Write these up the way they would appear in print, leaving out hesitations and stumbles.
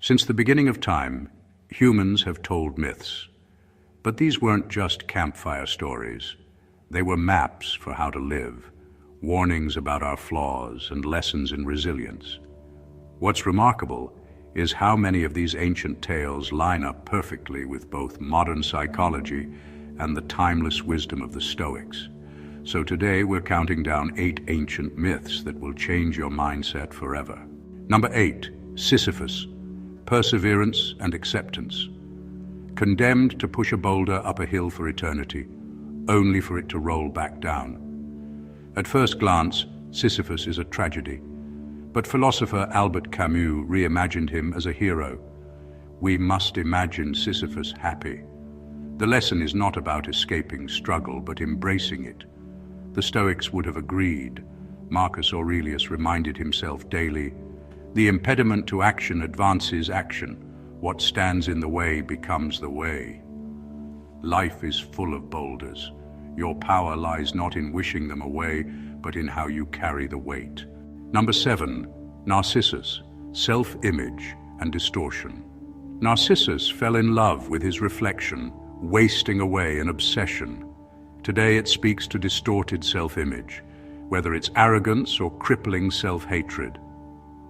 Since the beginning of time, humans have told myths. But these weren't just campfire stories. They were maps for how to live, warnings about our flaws and lessons in resilience. What's remarkable is how many of these ancient tales line up perfectly with both modern psychology and the timeless wisdom of the Stoics. So today we're counting down 8 ancient myths that will change your mindset forever. Number 8, Sisyphus, perseverance and acceptance. Condemned to push a boulder up a hill for eternity, only for it to roll back down. At first glance, Sisyphus is a tragedy, but philosopher Albert Camus reimagined him as a hero. We must imagine Sisyphus happy. The lesson is not about escaping struggle, but embracing it. The Stoics would have agreed. Marcus Aurelius reminded himself daily, "The impediment to action advances action. What stands in the way becomes the way." Life is full of boulders. Your power lies not in wishing them away, but in how you carry the weight. Number 7, Narcissus, self-image and distortion. Narcissus fell in love with his reflection, wasting away an obsession. Today it speaks to distorted self-image, whether it's arrogance or crippling self-hatred.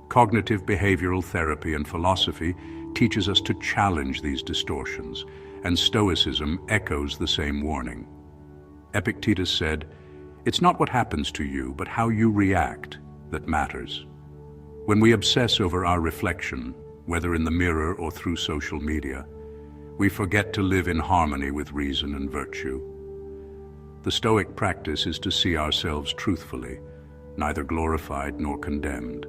Cognitive behavioral therapy and philosophy teaches us to challenge these distortions, and Stoicism echoes the same warning. Epictetus said, "It's not what happens to you, but how you react that matters." When we obsess over our reflection, whether in the mirror or through social media, we forget to live in harmony with reason and virtue. The Stoic practice is to see ourselves truthfully, neither glorified nor condemned,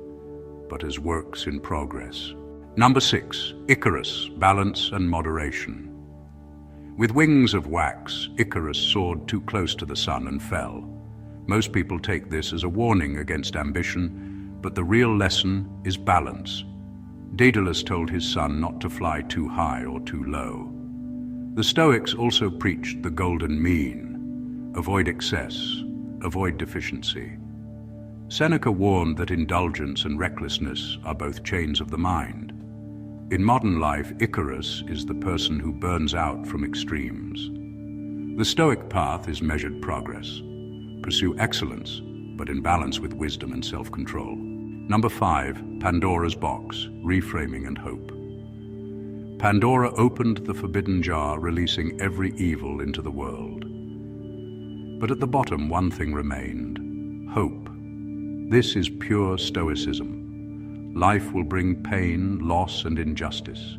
but as works in progress. Number 6, Icarus, balance and moderation. With wings of wax, Icarus soared too close to the sun and fell. Most people take this as a warning against ambition, but the real lesson is balance. Daedalus told his son not to fly too high or too low. The Stoics also preached the golden mean. Avoid excess, avoid deficiency. Seneca warned that indulgence and recklessness are both chains of the mind. In modern life, Icarus is the person who burns out from extremes. The Stoic path is measured progress. Pursue excellence, but in balance with wisdom and self-control. Number 5, Pandora's box, reframing and hope. Pandora opened the forbidden jar, releasing every evil into the world. But at the bottom, one thing remained: hope. This is pure Stoicism. Life will bring pain, loss, and injustice.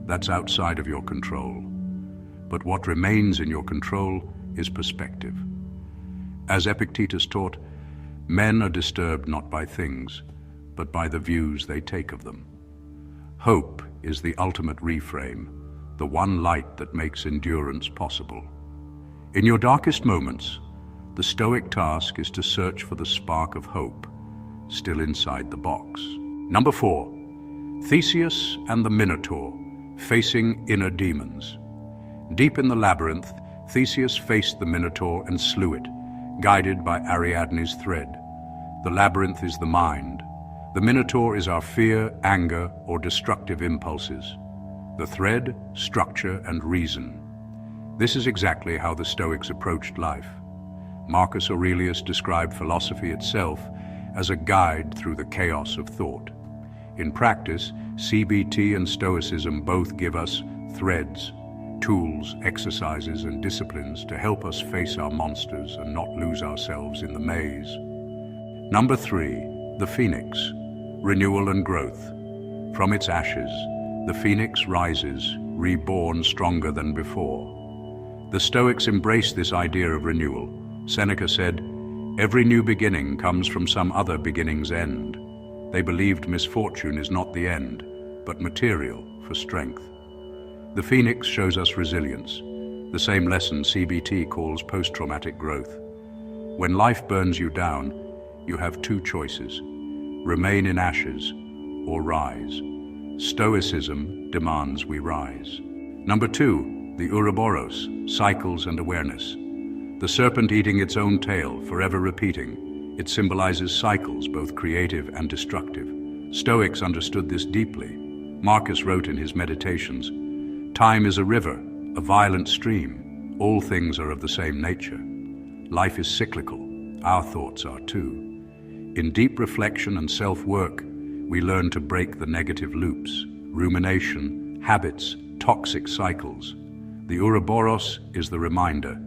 That's outside of your control. But what remains in your control is perspective. As Epictetus taught, men are disturbed not by things, but by the views they take of them. Hope is the ultimate reframe, the one light that makes endurance possible. In your darkest moments, the Stoic task is to search for the spark of hope, still inside the box. Number 4, Theseus and the Minotaur, facing inner demons. Deep in the labyrinth, Theseus faced the Minotaur and slew it, guided by Ariadne's thread. The labyrinth is the mind. The Minotaur is our fear, anger, or destructive impulses. The thread, structure, and reason. This is exactly how the Stoics approached life. Marcus Aurelius described philosophy itself as a guide through the chaos of thought. In practice, CBT and Stoicism both give us threads, tools, exercises, and disciplines to help us face our monsters and not lose ourselves in the maze. Number 3, the Phoenix, renewal and growth. From its ashes, the Phoenix rises, reborn stronger than before. The Stoics embraced this idea of renewal. Seneca said, "Every new beginning comes from some other beginning's end." They believed misfortune is not the end, but material for strength. The Phoenix shows us resilience, the same lesson CBT calls post-traumatic growth. When life burns you down, you have 2 choices: remain in ashes or rise. Stoicism demands we rise. Number 2, the Ouroboros, cycles and awareness. The serpent eating its own tail, forever repeating. It symbolizes cycles, both creative and destructive. Stoics understood this deeply. Marcus wrote in his Meditations, "Time is a river, a violent stream. All things are of the same nature. Life is cyclical. Our thoughts are too. In deep reflection and self-work, we learn to break the negative loops, rumination, habits, toxic cycles. The Ouroboros is the reminder.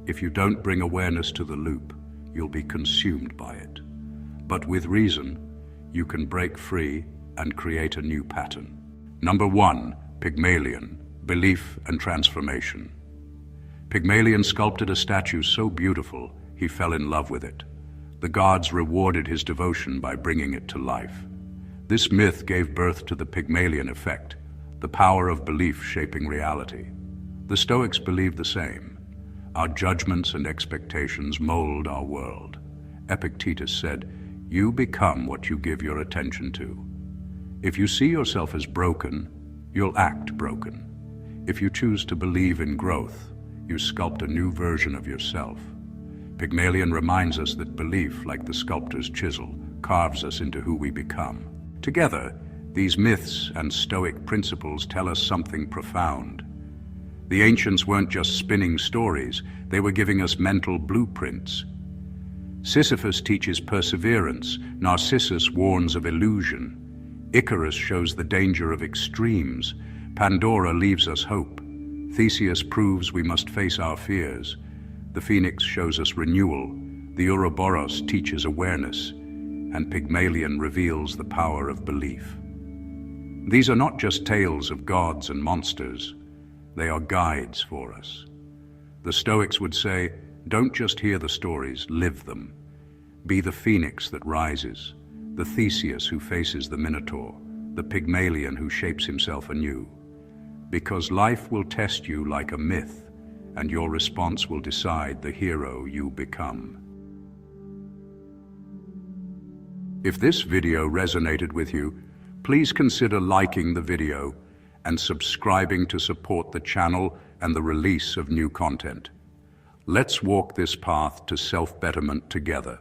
If you don't bring awareness to the loop, you'll be consumed by it. But with reason, you can break free and create a new pattern." Number 1, Pygmalion, belief and transformation. Pygmalion sculpted a statue so beautiful, he fell in love with it. The gods rewarded his devotion by bringing it to life. This myth gave birth to the Pygmalion effect, the power of belief shaping reality. The Stoics believed the same. Our judgments and expectations mold our world. Epictetus said, "You become what you give your attention to." If you see yourself as broken, you'll act broken. If you choose to believe in growth, you sculpt a new version of yourself. Pygmalion reminds us that belief, like the sculptor's chisel, carves us into who we become. Together, these myths and Stoic principles tell us something profound. The ancients weren't just spinning stories, they were giving us mental blueprints. Sisyphus teaches perseverance, Narcissus warns of illusion. Icarus shows the danger of extremes, Pandora leaves us hope. Theseus proves we must face our fears. The Phoenix shows us renewal, the Ouroboros teaches awareness, and Pygmalion reveals the power of belief. These are not just tales of gods and monsters, they are guides for us. The Stoics would say, don't just hear the stories, live them. Be the phoenix that rises, the Theseus who faces the Minotaur, the Pygmalion who shapes himself anew. Because life will test you like a myth, and your response will decide the hero you become. If this video resonated with you, please consider liking the video and subscribing to support the channel and the release of new content. Let's walk this path to self-betterment together.